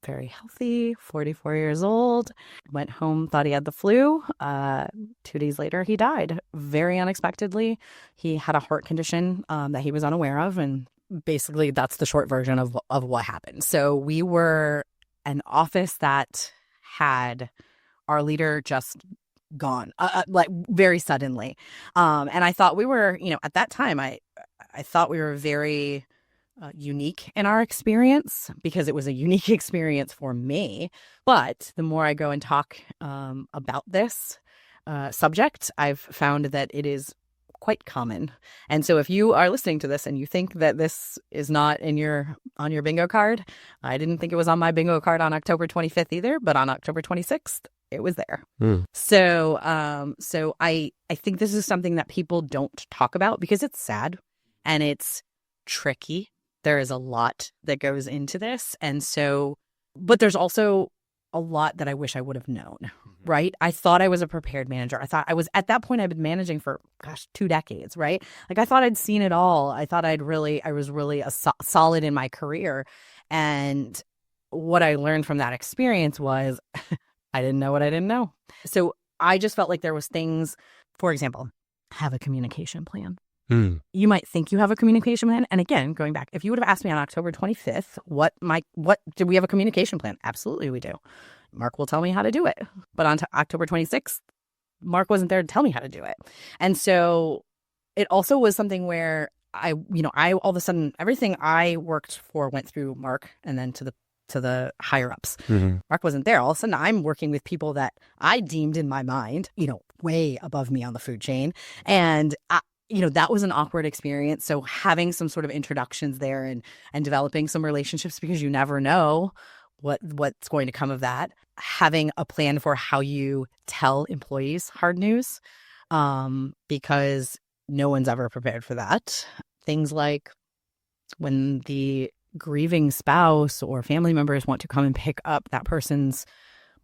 very healthy, 44 years old, went home, thought he had the flu. 2 days later, he died very unexpectedly. He had a heart condition that he was unaware of. And basically, that's the short version of what happened. So we were an office that had our leader just gone, like very suddenly. And I thought we were, at that time, I thought we were very unique in our experience because it was a unique experience for me. But the more I go and talk about this subject, I've found that it is quite common. And so if you are listening to this and you think that this is not on your bingo card, I didn't think it was on my bingo card on October 25th either, but on October 26th, it was there. So I think this is something that people don't talk about because it's sad and it's tricky. There is a lot that goes into this. And so, but there's also a lot that I wish I would have known, right? I thought I was a prepared manager. I thought I was, at that point, I've been managing for, 2 decades, right? Like I thought I'd seen it all. I thought I was really solid in my career. And what I learned from that experience was I didn't know what I didn't know. So I just felt like there was things, for example, have a communication plan. You might think you have a communication plan. And again, going back, if you would have asked me on October 25th, what did we have a communication plan? Absolutely, we do. Mark will tell me how to do it. But on October 26th, Mark wasn't there to tell me how to do it. And so it also was something where I all of a sudden, everything I worked for went through Mark and then to the higher ups. Mark wasn't there. All of a sudden, I'm working with people that I deemed in my mind, way above me on the food chain. And that was an awkward experience. So having some sort of introductions there and developing some relationships, because you never know what's going to come of that. Having a plan for how you tell employees hard news, because no one's ever prepared for that. Things like when the grieving spouse or family members want to come and pick up that person's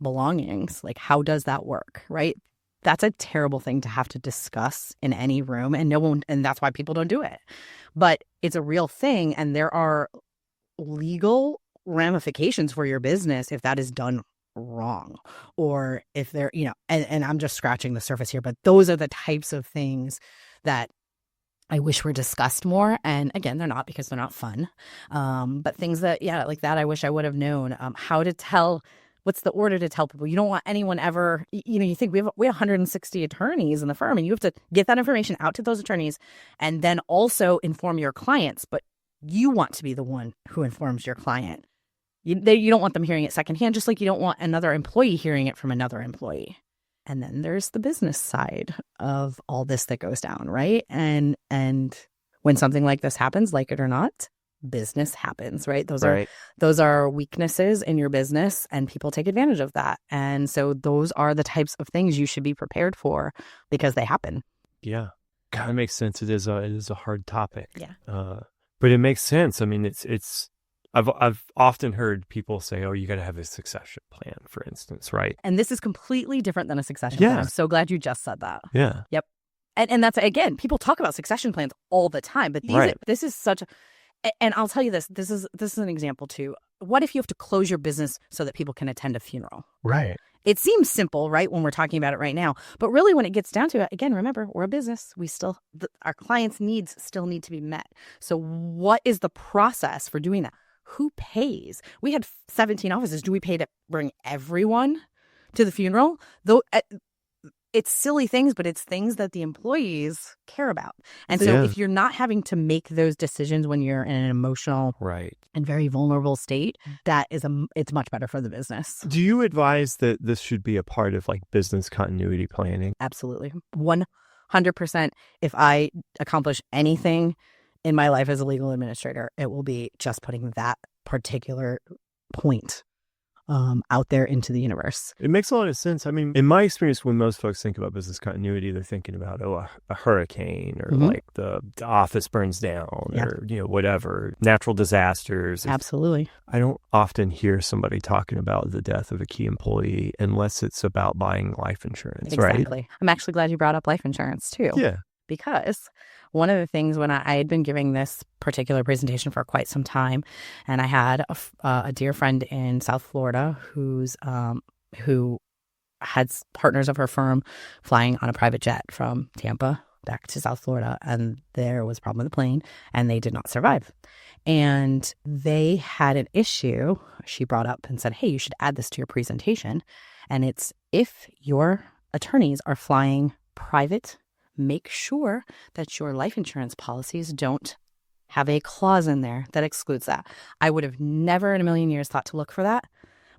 belongings. Like, how does that work, right? That's a terrible thing to have to discuss in any room, and that's why people don't do it. But it's a real thing, and there are legal ramifications for your business if that is done wrong, or if they're, and I'm just scratching the surface here, but those are the types of things that I wish were discussed more. And again, they're not, because they're not fun. But things that, like that, I wish I would have known how to tell. What's the order to tell people? You don't want anyone ever, you think we have 160 attorneys in the firm, and you have to get that information out to those attorneys and then also inform your clients. But you want to be the one who informs your client. You don't want them hearing it secondhand, just like you don't want another employee hearing it from another employee. And then there's the business side of all this that goes down, right? And when something like this happens, like it or not, business happens, right? Those are weaknesses in your business, and people take advantage of that. And so those are the types of things you should be prepared for, because they happen. Yeah. Kind of makes sense. It is a hard topic. Yeah. But it makes sense. I mean, I've often heard people say, "Oh, you got to have a succession plan," for instance, right? And this is completely different than a succession plan. I'm so glad you just said that. Yeah. Yep. And that's, again, people talk about succession plans all the time, but this is such a, and I'll tell you this is an example too. What if you have to close your business so that people can attend a funeral? Right. It seems simple, right, when we're talking about it right now. But really, when it gets down to it, again, remember, we're a business. Our clients' needs still need to be met. So what is the process for doing that? Who pays? We had 17 offices. Do we pay to bring everyone to the funeral? Though it's silly things, but it's things that the employees care about. And so if you're not having to make those decisions when you're in an emotional and very vulnerable state, it's much better for the business. Do you advise that this should be a part of like business continuity planning? Absolutely. 100%. If I accomplish anything in my life as a legal administrator, it will be just putting that particular point out there into the universe. It makes a lot of sense. I mean, in my experience, when most folks think about business continuity, they're thinking about, a hurricane, or like the office burns down, or, whatever, natural disasters. Absolutely. I don't often hear somebody talking about the death of a key employee unless it's about buying life insurance, right? Exactly. I'm actually glad you brought up life insurance too. Yeah. Because one of the things, when I had been giving this particular presentation for quite some time, and I had a dear friend in South Florida who had partners of her firm flying on a private jet from Tampa back to South Florida, and there was a problem with the plane, and they did not survive. And they had an issue. She brought up and said, "Hey, you should add this to your presentation." And it's, if your attorneys are flying private, make sure that your life insurance policies don't have a clause in there that excludes that. I would have never in a million years thought to look for that.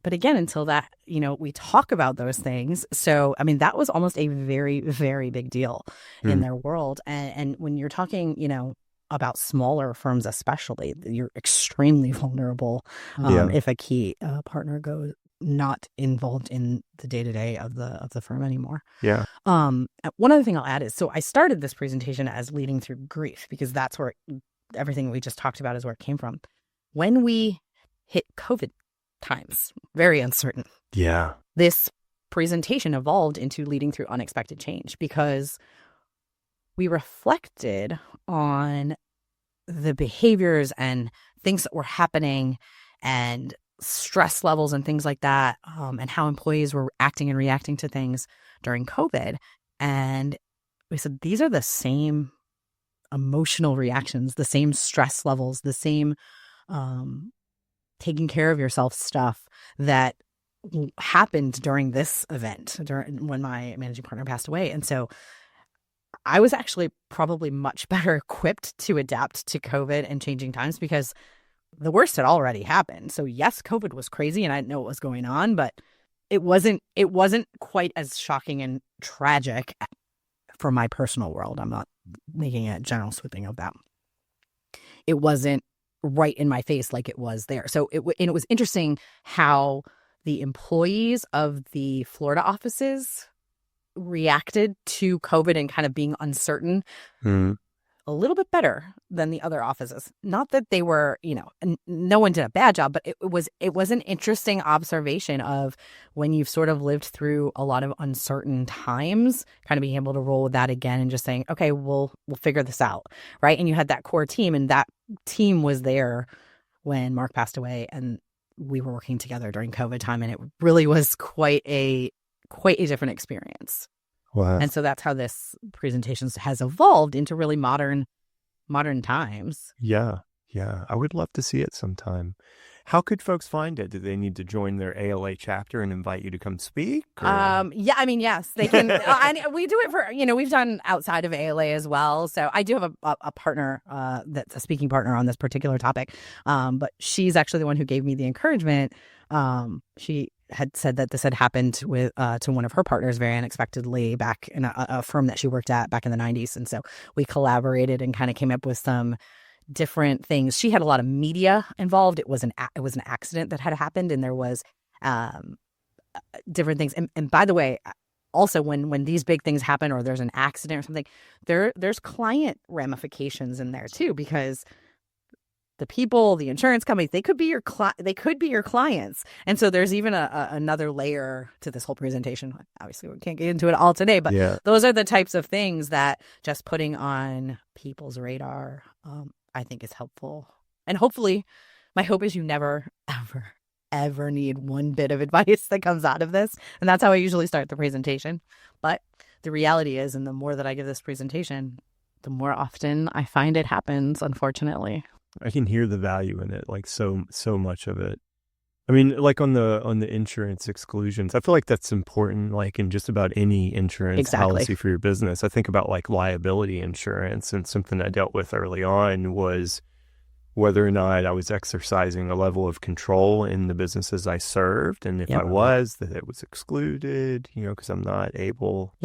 But again, until that, we talk about those things. So, I mean, that was almost a very, very big deal in their world. And when you're talking, about smaller firms especially, you're extremely vulnerable if a key partner goes not involved in the day-to-day of the firm anymore. Yeah. One other thing I'll add is, so I started this presentation as leading through grief, because that's where everything we just talked about is where it came from. When we hit COVID times, very uncertain. Yeah. This presentation evolved into leading through unexpected change, because we reflected on the behaviors and things that were happening, and stress levels and things like that, and how employees were acting and reacting to things during COVID. And we said, these are the same emotional reactions, the same stress levels, the same taking care of yourself stuff that happened during this event, when my managing partner passed away. And so I was actually probably much better equipped to adapt to COVID and changing times, because the worst had already happened. So yes, COVID was crazy and I didn't know what was going on, but it wasn't quite as shocking and tragic for my personal world. I'm not making a general sweeping of that. It wasn't right in my face like it was there. So it was interesting how the employees of the Florida offices reacted to COVID and kind of being uncertain. a little bit better than the other offices. Not that they were, no one did a bad job, but it was an interesting observation of when you've sort of lived through a lot of uncertain times, kind of being able to roll with that again and just saying, okay, we'll figure this out, right? And you had that core team, and that team was there when Mark passed away, and we were working together during COVID time, and it really was quite a different experience. Wow. And so that's how this presentation has evolved into really modern times. Yeah. I would love to see it sometime. How could folks find it? Do they need to join their ALA chapter and invite you to come speak? Yes, they can. We do it for, we've done outside of ALA as well. So I do have a partner that's a speaking partner on this particular topic. But she's actually the one who gave me the encouragement. She had said that this had happened with to one of her partners very unexpectedly back in a firm that she worked at back in the 90s. And so we collaborated and kind of came up with some different things. She had a lot of media involved. It was an accident that had happened, and there was different things. And by the way, also when these big things happen or there's an accident or something, there's client ramifications in there too, because the people, the insurance companies, they could be your clients. And so there's even another layer to this whole presentation. Obviously, we can't get into it all today, but those are the types of things that just putting on people's radar, I think is helpful. And hopefully, my hope is you never, ever need one bit of advice that comes out of this. And that's how I usually start the presentation. But the reality is, and the more that I give this presentation, the more often I find it happens, unfortunately. I can hear the value in it, like so much of it. I mean, like on the insurance exclusions, I feel like that's important, like in just about any insurance policy for your business. I think about like liability insurance, and something I dealt with early on was whether or not I was exercising a level of control in the businesses I served. And if I was, that it was excluded, because I'm not able,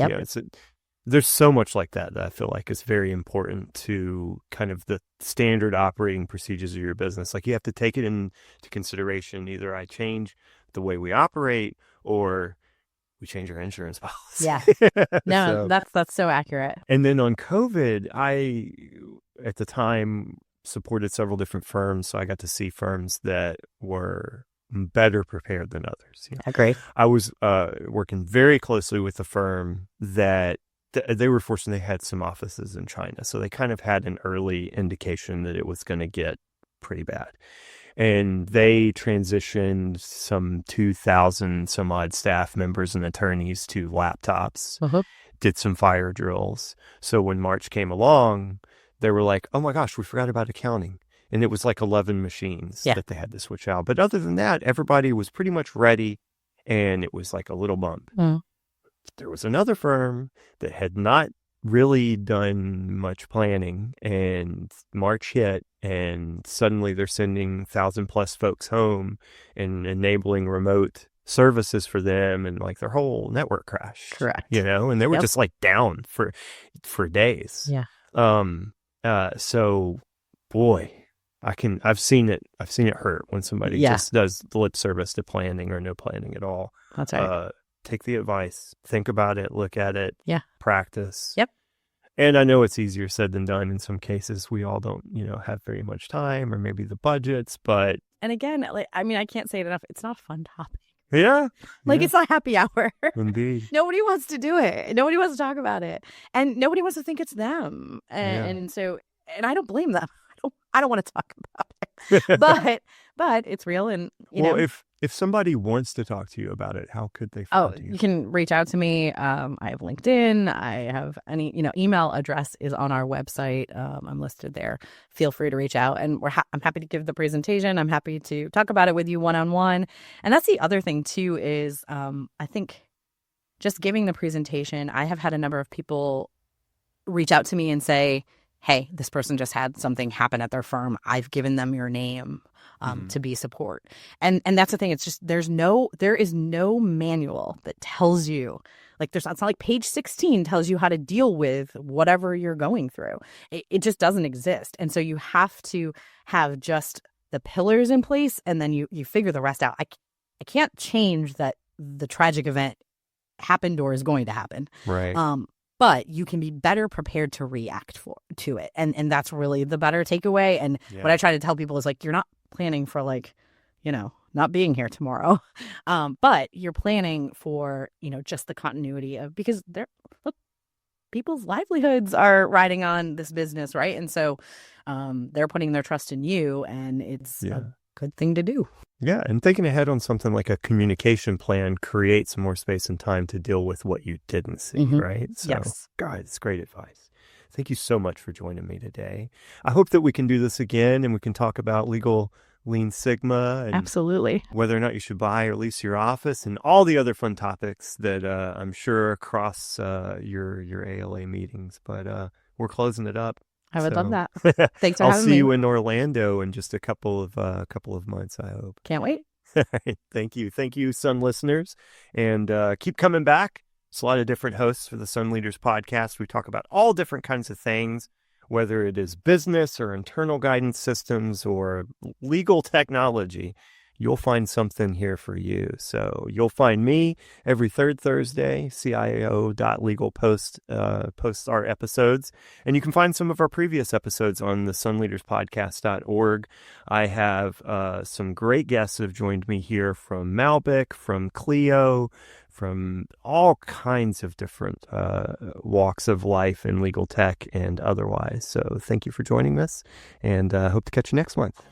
there's so much like that I feel like is very important to kind of the standard operating procedures of your business. Like you have to take it into consideration. Either I change the way we operate or we change our insurance policy. Yeah. No, that's so accurate. And then on COVID, I, at the time, supported several different firms. So I got to see firms that were better prepared than others. Agree. I was working very closely with a firm that they were fortunate they had some offices in China. So they kind of had an early indication that it was going to get pretty bad. And they transitioned some 2,000 some odd staff members and attorneys to laptops, did some fire drills. So when March came along, they were like, oh my gosh, we forgot about accounting. And it was like 11 machines that they had to switch out. But other than that, everybody was pretty much ready. And it was like a little bump. There was another firm that had not really done much planning, and March hit, and suddenly they're sending 1,000+ folks home and enabling remote services for them, and like their whole network crashed. Correct. And they were just like down for days. Yeah. So boy, I've seen it hurt when somebody just does lip service to planning or no planning at all. That's right. Take the advice, think about it, look at it, practice. Yep. And I know it's easier said than done in some cases. We all don't, have very much time or maybe the budgets, but. And again, I can't say it enough. It's not a fun topic. Yeah. It's not happy hour. Indeed. Nobody wants to do it. Nobody wants to talk about it. And nobody wants to think it's them. And so, and I don't blame them. I don't want to talk about it. But it's real. And, well, if somebody wants to talk to you about it, how could they find you? You can reach out to me. I have LinkedIn. I have any, email address is on our website. I'm listed there. Feel free to reach out. And I'm happy to give the presentation. I'm happy to talk about it with you one-on-one. And that's the other thing too is I think just giving the presentation, I have had a number of people reach out to me and say, hey, this person just had something happen at their firm. I've given them your name to be support. And that's the thing. It's just there is no manual that tells you, it's not like page 16 tells you how to deal with whatever you're going through. It just doesn't exist. And so you have to have just the pillars in place, and then you figure the rest out. I can't change that the tragic event happened or is going to happen. Right. but you can be better prepared to react to it. And that's really the better takeaway. And what I try to tell people is like, you're not planning for like, not being here tomorrow. But you're planning for, just the continuity of, because people's livelihoods are riding on this business, right? And so they're putting their trust in you, and it's a good thing to do. Yeah, and thinking ahead on something like a communication plan creates more space and time to deal with what you didn't see, right? So, yes. God, it's great advice. Thank you so much for joining me today. I hope that we can do this again and we can talk about legal Lean Sigma and absolutely whether or not you should buy or lease your office and all the other fun topics that I'm sure across your ALA meetings. But we're closing it up. I would love that. Thanks for I'll having see me. you in Orlando in just a couple of months, I hope. Can't wait. Thank you, Sun listeners, and keep coming back. It's a lot of different hosts for the Sun Leaders podcast. We talk about all different kinds of things, whether it is business or internal guidance systems or legal technology. You'll find something here for you. So you'll find me every third Thursday. CIO.legal posts our episodes. And you can find some of our previous episodes on the sunleaderspodcast.org. I have some great guests that have joined me here from Malbec, from Clio, from all kinds of different walks of life in legal tech and otherwise. So thank you for joining us, and hope to catch you next month.